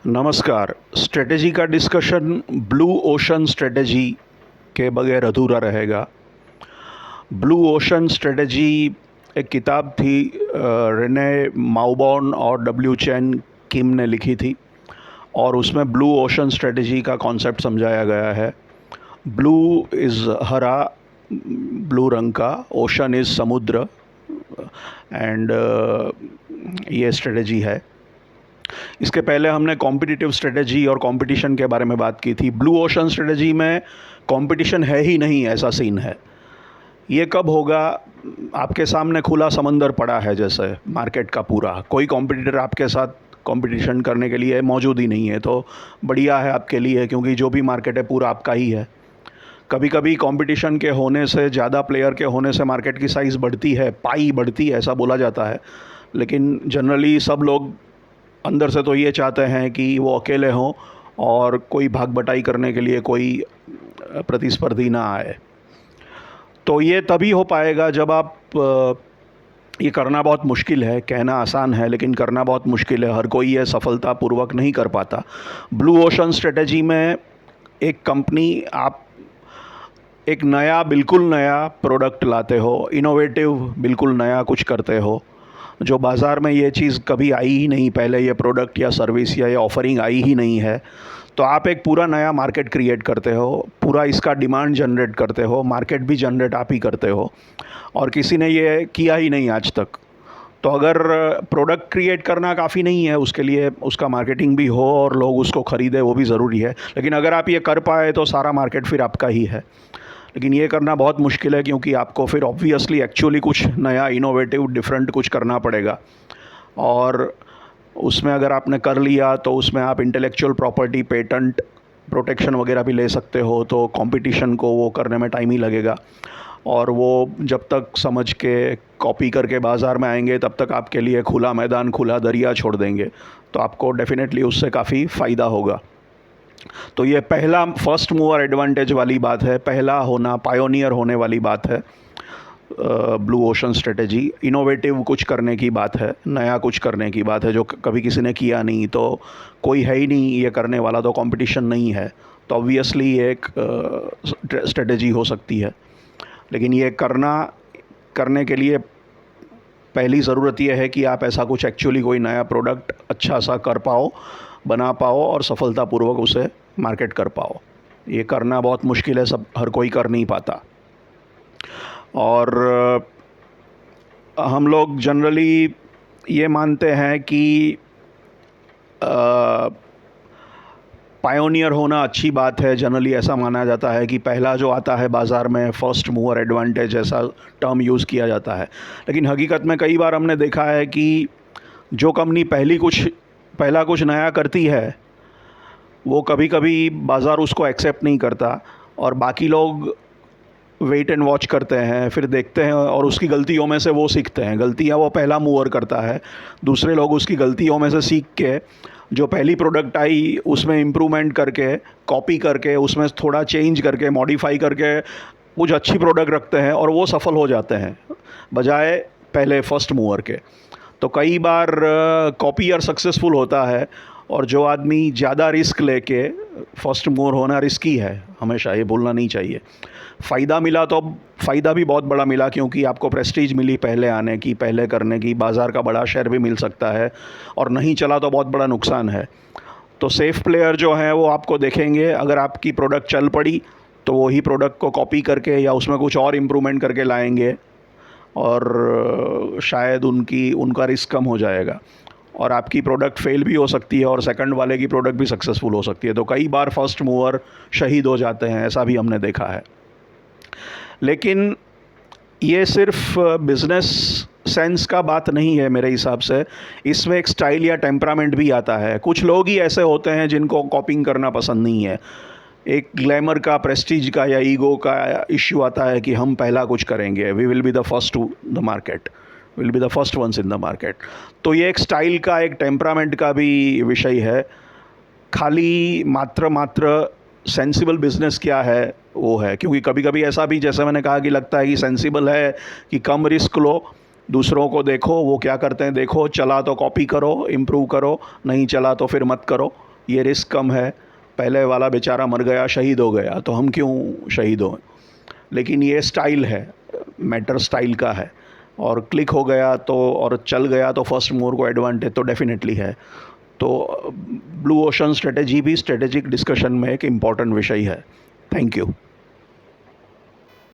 नमस्कार। स्ट्रेटेजी का discussion blue ocean strategy के बगैर अधूरा रहेगा। ब्लू ओशन स्ट्रेटेजी एक किताब थी, रेने माउबॉर्न और डब्ल्यू चैन किम ने लिखी थी और उसमें ब्लू ओशन स्ट्रेटेजी का कॉन्सेप्ट समझाया गया है। ब्लू इज़ हरा, ब्लू रंग का, ओशन इज़ समुद्र एंड ये स्ट्रेटेजी है। इसके पहले हमने कॉम्पिटिटिव स्ट्रेटेजी और कंपटीशन के बारे में बात की थी। ब्लू ओशन स्ट्रेटेजी में कंपटीशन है ही नहीं, ऐसा सीन है। ये कब होगा? आपके सामने खुला समंदर पड़ा है, जैसे मार्केट का पूरा, कोई कॉम्पिटिटर आपके साथ कंपटीशन करने के लिए मौजूद ही नहीं है, तो बढ़िया है आपके लिए, क्योंकि जो भी मार्केट है पूरा आपका ही है। कभी कभी कंपटीशन के होने से, ज़्यादा प्लेयर के होने से मार्केट की साइज़ बढ़ती है, पाई बढ़ती है, ऐसा बोला जाता है। लेकिन जनरली सब लोग अंदर से तो ये चाहते हैं कि वो अकेले हों और कोई भाग बटाई करने के लिए कोई प्रतिस्पर्धी ना आए। तो ये तभी हो पाएगा जब आप ये करना बहुत मुश्किल है, कहना आसान है लेकिन करना बहुत मुश्किल है, हर कोई ये सफलतापूर्वक नहीं कर पाता। ब्लू ओशन स्ट्रेटेजी में एक कंपनी, आप एक नया, बिल्कुल नया प्रोडक्ट लाते हो, इनोवेटिव, बिल्कुल नया कुछ करते हो, जो बाज़ार में ये चीज़ कभी आई ही नहीं पहले, ये प्रोडक्ट या सर्विस या ये ऑफरिंग आई ही नहीं है। तो आप एक पूरा नया मार्केट क्रिएट करते हो, पूरा इसका डिमांड जनरेट करते हो, मार्केट भी जनरेट आप ही करते हो, और किसी ने ये किया ही नहीं आज तक। तो अगर प्रोडक्ट क्रिएट करना काफ़ी नहीं है, उसके लिए उसका मार्केटिंग भी हो और लोग उसको ख़रीदें, वो भी ज़रूरी है। लेकिन अगर आप ये कर पाए तो सारा मार्केट फिर आपका ही है। लेकिन ये करना बहुत मुश्किल है, क्योंकि आपको फिर ऑब्वियसली एक्चुअली कुछ नया, इनोवेटिव, डिफरेंट कुछ करना पड़ेगा। और उसमें अगर आपने कर लिया तो उसमें आप इंटेलेक्चुअल प्रॉपर्टी, पेटेंट प्रोटेक्शन वगैरह भी ले सकते हो, तो कंपटीशन को वो करने में टाइम ही लगेगा। और वो जब तक समझ के कॉपी करके बाज़ार में आएंगे तब तक आपके लिए खुला मैदान, खुला दरिया छोड़ देंगे, तो आपको डेफिनेटली उससे काफ़ी फ़ायदा होगा। तो ये पहला फर्स्ट मूवर एडवांटेज वाली बात है, पहला होना, पायोनियर होने वाली बात है। ब्लू ओशन स्ट्रेटेजी इनोवेटिव कुछ करने की बात है, नया कुछ करने की बात है जो कभी किसी ने किया नहीं, तो कोई है ही नहीं ये करने वाला, तो कंपटीशन नहीं है, तो ऑब्वियसली एक स्ट्रेटेजी हो सकती है। लेकिन ये करने के लिए पहली ज़रूरत यह है कि आप ऐसा कुछ एक्चुअली कोई नया प्रोडक्ट अच्छा सा कर पाओ, बना पाओ और सफलतापूर्वक उसे मार्केट कर पाओ। ये करना बहुत मुश्किल है, सब, हर कोई कर नहीं पाता। और हम लोग जनरली ये मानते हैं कि पायोनियर होना अच्छी बात है। जनरली ऐसा माना जाता है कि पहला जो आता है बाज़ार में, फर्स्ट मूवर एडवांटेज, ऐसा टर्म यूज़ किया जाता है। लेकिन हकीकत में कई बार हमने देखा है कि जो कंपनी पहला कुछ नया करती है, वो कभी कभी बाज़ार उसको एक्सेप्ट नहीं करता और बाकी लोग वेट एंड वॉच करते हैं, फिर देखते हैं और उसकी गलतियों में से वो सीखते हैं। गलतियाँ वो पहला मूवर करता है, दूसरे लोग उसकी गलतियों में से सीख के जो पहली प्रोडक्ट आई उसमें इम्प्रूवमेंट करके, कॉपी करके, उसमें थोड़ा चेंज करके, मॉडिफाई करके कुछ अच्छी प्रोडक्ट रखते हैं और वो सफल हो जाते हैं बजाय पहले फर्स्ट मूवर के। तो कई बार कॉपीयर सक्सेसफुल होता है, और जो आदमी ज़्यादा रिस्क लेके, फर्स्ट मूवर होना रिस्की है हमेशा, ये भूलना नहीं चाहिए। फ़ायदा मिला तो फ़ायदा भी बहुत बड़ा मिला, क्योंकि आपको प्रेस्टीज मिली पहले आने की, पहले करने की, बाज़ार का बड़ा शेयर भी मिल सकता है, और नहीं चला तो बहुत बड़ा नुकसान है। तो सेफ़ प्लेयर जो हैं वो आपको देखेंगे, अगर आपकी प्रोडक्ट चल पड़ी तो वही प्रोडक्ट को कॉपी करके या उसमें कुछ और इम्प्रूवमेंट करके लाएंगे, और शायद उनका रिस्क कम हो जाएगा, और आपकी प्रोडक्ट फेल भी हो सकती है और सेकंड वाले की प्रोडक्ट भी सक्सेसफुल हो सकती है। तो कई बार फर्स्ट मूवर शहीद हो जाते हैं, ऐसा भी हमने देखा है। लेकिन ये सिर्फ बिज़नेस सेंस का बात नहीं है मेरे हिसाब से, इसमें एक स्टाइल या टेम्परामेंट भी आता है। कुछ लोग ही ऐसे होते हैं जिनको कॉपिंग करना पसंद नहीं है। एक ग्लैमर का, प्रेस्टीज का या ईगो का इश्यू आता है कि हम पहला कुछ करेंगे, we will be the first to the market, will be the first ones in the market. तो ये एक स्टाइल का, एक टेम्परामेंट का भी विषय है। खाली मात्र सेंसिबल बिजनेस क्या है वो है, क्योंकि कभी कभी ऐसा भी, जैसे मैंने कहा, कि लगता है कि सेंसिबल है कि कम रिस्क लो, दूसरों को देखो वो क्या करते हैं, देखो, चला तो कॉपी करो, इम्प्रूव करो, नहीं चला तो फिर मत करो, ये रिस्क कम है, पहले वाला बेचारा मर गया, शहीद हो गया, तो हम क्यों शहीद हों। लेकिन ये स्टाइल है, मैटर स्टाइल का है, और क्लिक हो गया तो और चल गया तो फर्स्ट मूवर को एडवांटेज तो डेफिनेटली है। तो ब्लू ओशन स्ट्रेटेजी भी स्ट्रेटेजिक डिस्कशन में एक इम्पॉर्टेंट विषय है। Thank you.